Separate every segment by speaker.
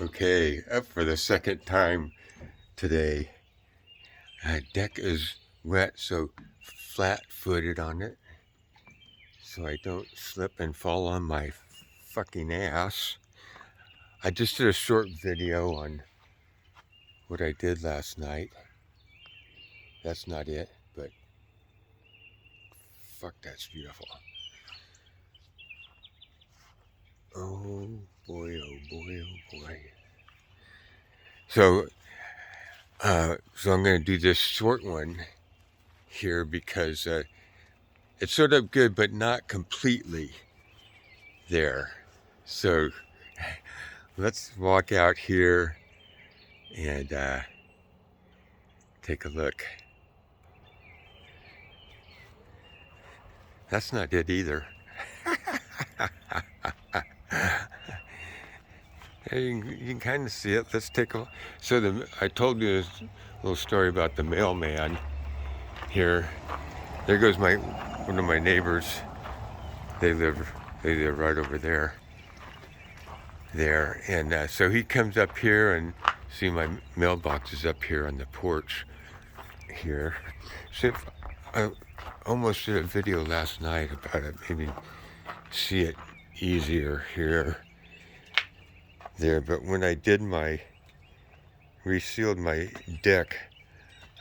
Speaker 1: Okay, up for the second time today. Deck is wet, so flat-footed on it, so I don't slip and fall on my fucking ass. I just did a short video on what I did last night. That's not it, but fuck, that's beautiful. Oh boy, oh boy, oh boy. So I'm gonna do this short one here because it's sort of good, but not completely there. So let's walk out here and take a look. That's not it either. You can kind of see it. Let's take a look. So I told you this little story about the mailman here. There goes one of my neighbors. They live right over there. And so he comes up here and see my mailbox is up here on the porch here. So I almost did a video last night about it. Maybe see it easier here, there. But when I did resealed my deck,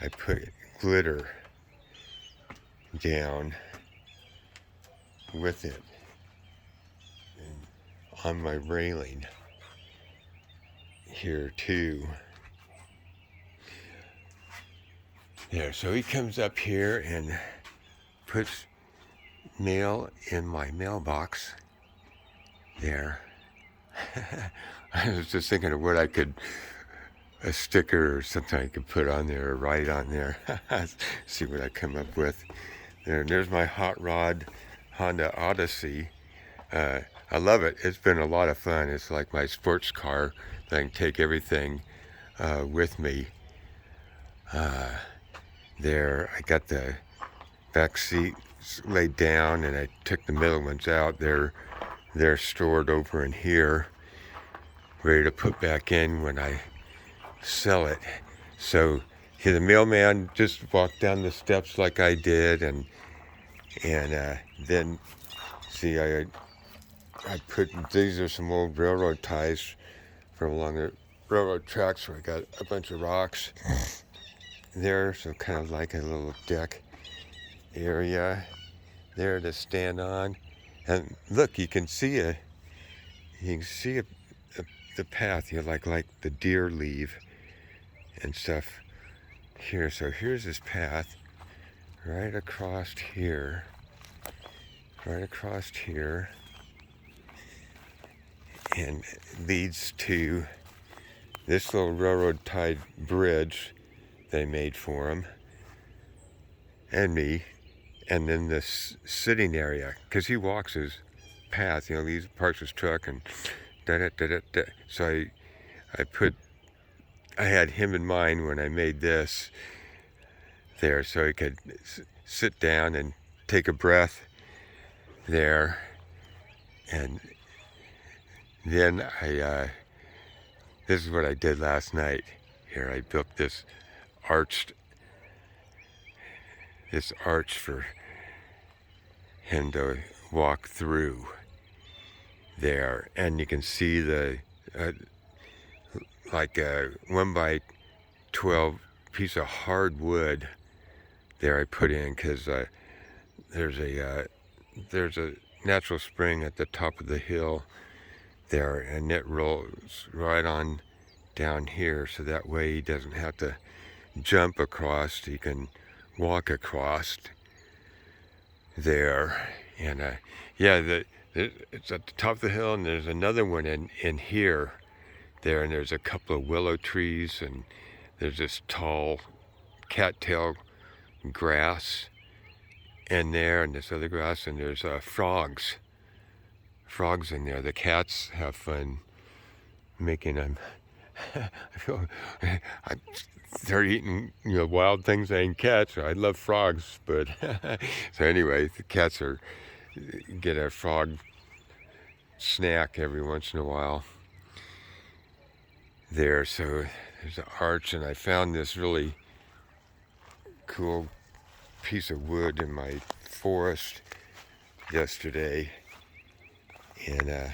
Speaker 1: I put glitter down with it and on my railing here too. There, so he comes up here and puts mail in my mailbox there. I was just thinking of what I could, a sticker or something I could put on there or write on there. See what I come up with. There's my hot rod Honda Odyssey. I love it. It's been a lot of fun. It's like my sports car that I can take everything with me. There, I got the back seat laid down and I took the middle ones out. They're stored over in here, ready to put back in when I sell it. So the mailman just walked down the steps like I did, and then see I put, these are some old railroad ties from along the railroad tracks where I got a bunch of rocks there, so kind of like a little deck area there to stand on. And look, you can see the path, like the deer leave and stuff here. So here's this path right across here, and leads to this little railroad tied bridge they made for him and me, and then this sitting area, because he walks his path, he parks his truck and da-da-da-da-da. So I had him in mind when I made this there, so he could sit down and take a breath there. And then this is what I did last night here. I built this arch for him to walk through there, and you can see the like a 1x12 piece of hardwood there I put in, because there's a natural spring at the top of the hill there, and it rolls right on down here, so that way he doesn't have to jump across, he can walk across there. And it's at the top of the hill, and there's another one in here there, and there's a couple of willow trees, and there's this tall cattail grass in there, and this other grass, and there's frogs in there. The cats have fun making them. They're eating wild things they ain't catch. I love frogs, but so anyway, the cats get a frog snack every once in a while. there. So there's an arch, and I found this really cool piece of wood in my forest yesterday, and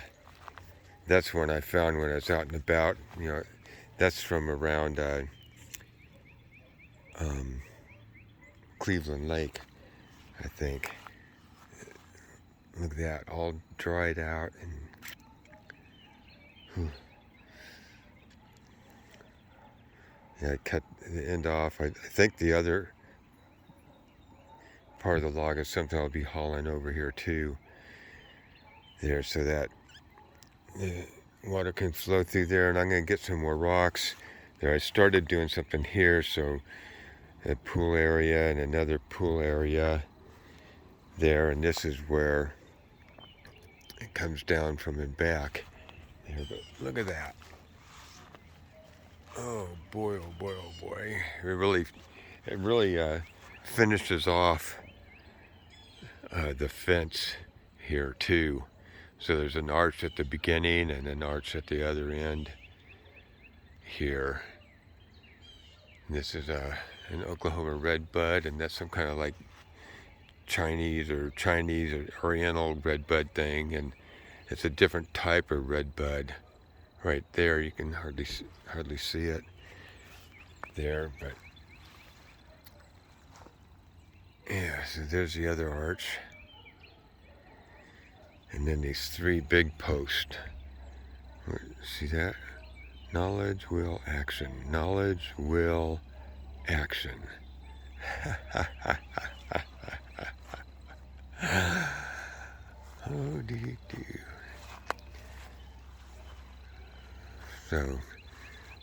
Speaker 1: that's one I found when I was out and about. You know, that's from around Cleveland Lake, I think. Look at that, all dried out, and yeah, I cut the end off. I think the other part of the log is something I'll be hauling over here too. There, so that the water can flow through there, and I'm going to get some more rocks. There, I started doing something here, so a pool area and another pool area there, and this is where it comes down from and back there. But look at that. Oh boy, oh boy, oh boy. It really finishes off the fence here too. So there's an arch at the beginning and an arch at the other end here. And this is an Oklahoma redbud, and that's some kind of like Chinese or Oriental redbud thing, and it's a different type of redbud. Right there, you can hardly see it there, but yeah. So there's the other arch, and then these three big posts. See that? Knowledge, will, action. Knowledge, will, action. Oh, dee. So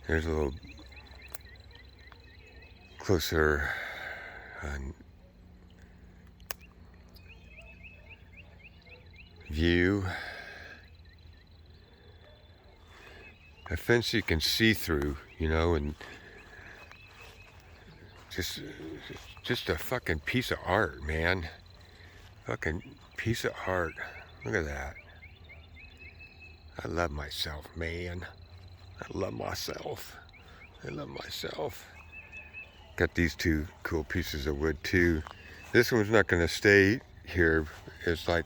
Speaker 1: there's a little closer view. A fence you can see through, you know, and just a fucking piece of art, man. Fucking piece of art. Look at that. I love myself, man. I love myself. I love myself. Got these two cool pieces of wood too. This one's not going to stay here. It's like,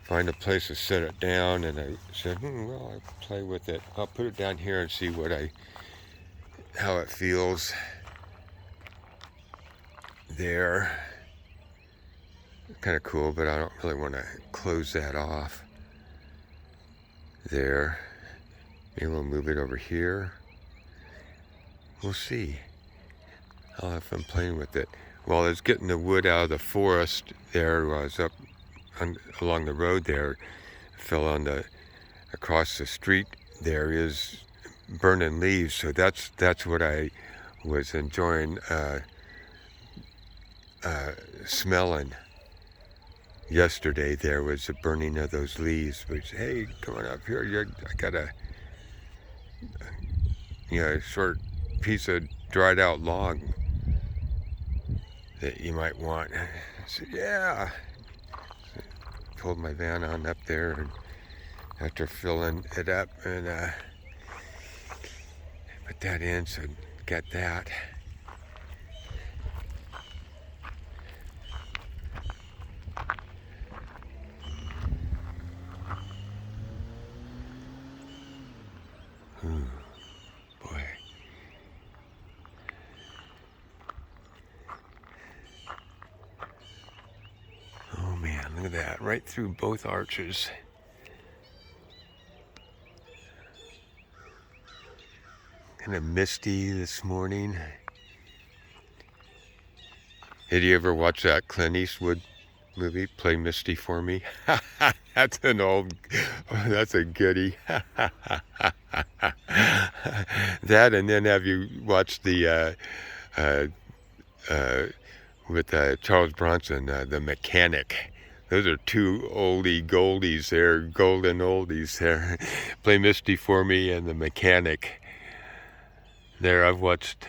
Speaker 1: find a place to set it down, and I said, well, I'll play with it. I'll put it down here and see how it feels there. Kind of cool, but I don't really want to close that off there. Maybe we'll move it over here. We'll see. I'll have fun playing with it. While I was getting the wood out of the forest there, while I was up along the road there, I fell on across the street there is burning leaves. So that's what I was enjoying smelling yesterday. There was the burning of those leaves. Which, hey, come on up here. I got a short piece of dried out log that you might want. I said, yeah. So pulled my van on up there, and after filling it up, and put that in, so got that. Boy. Oh man, look at that. Right through both arches. Kind of misty this morning. Did you ever watch that Clint Eastwood movie, Play Misty for Me? That's a goodie. That, and then have you watched the with Charles Bronson, The Mechanic? Those are two oldie goldies there, golden oldies there. Play Misty for Me and The Mechanic. There, I've watched.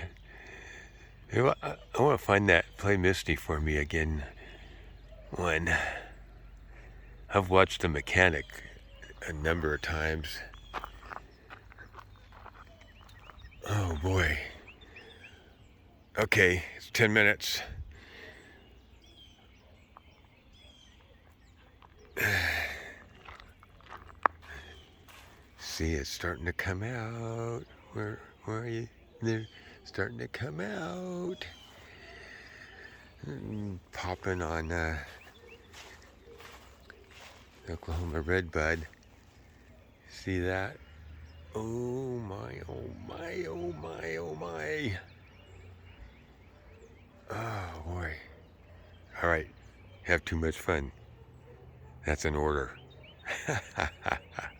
Speaker 1: I want to find that Play Misty for Me again one. I've watched The Mechanic a number of times. boy. Okay, it's 10 minutes. See, it's starting to come out. Where are you? They're starting to come out. Popping on Oklahoma redbud. See that? Oh my, oh my, oh my, oh my. Oh boy. All right, have too much fun. That's an order.